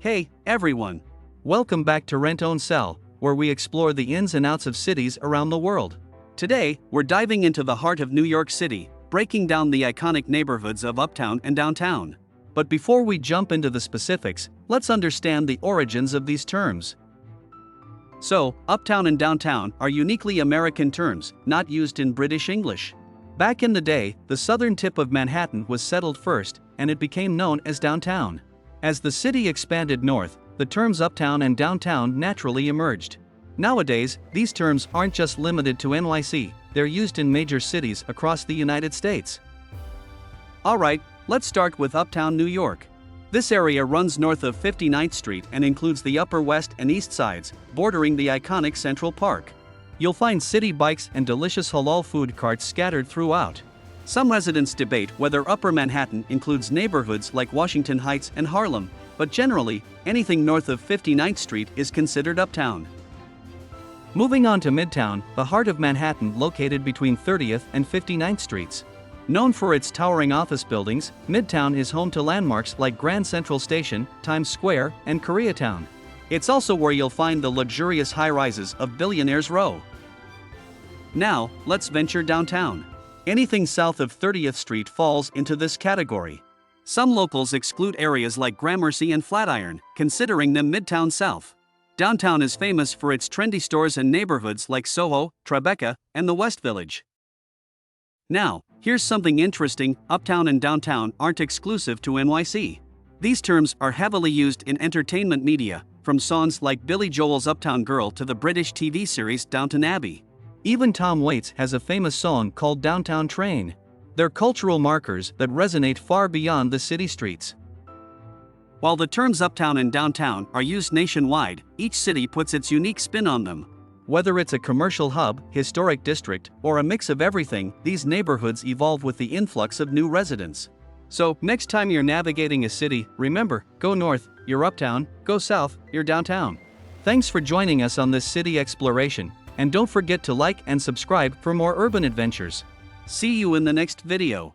Hey, everyone! Welcome back to Rent Own Sell, where we explore the ins and outs of cities around the world. Today, we're diving into the heart of New York City, breaking down the iconic neighborhoods of Uptown and Downtown. But before we jump into the specifics, let's understand the origins of these terms. So, Uptown and Downtown are uniquely American terms, not used in British English. Back in the day, the southern tip of Manhattan was settled first, and it became known as Downtown. As the city expanded north, the terms Uptown and Downtown naturally emerged. Nowadays, these terms aren't just limited to NYC, they're used in major cities across the United States. Alright, let's start with Uptown New York. This area runs north of 59th Street and includes the Upper West and East Sides, bordering the iconic Central Park. You'll find city bikes and delicious halal food carts scattered throughout. Some residents debate whether Upper Manhattan includes neighborhoods like Washington Heights and Harlem, but generally, anything north of 59th Street is considered Uptown. Moving on to Midtown, the heart of Manhattan located between 30th and 59th Streets. Known for its towering office buildings, Midtown is home to landmarks like Grand Central Station, Times Square, and Koreatown. It's also where you'll find the luxurious high-rises of Billionaires Row. Now, let's venture downtown. Anything south of 30th Street falls into this category. Some locals exclude areas like Gramercy and Flatiron, considering them Midtown South. Downtown is famous for its trendy stores and neighborhoods like Soho, Tribeca, and the West Village. Now, here's something interesting: Uptown and Downtown aren't exclusive to NYC. These terms are heavily used in entertainment media, from songs like Billy Joel's Uptown Girl to the British TV series Downton Abbey. Even Tom Waits has a famous song called Downtown Train. They're cultural markers that resonate far beyond the city streets. While the terms Uptown and Downtown are used nationwide, each city puts its unique spin on them. Whether it's a commercial hub, historic district, or a mix of everything, these neighborhoods evolve with the influx of new residents. So, next time you're navigating a city, remember, go north, you're Uptown, go south, you're Downtown. Thanks for joining us on this city exploration. And don't forget to like and subscribe for more urban adventures. See you in the next video.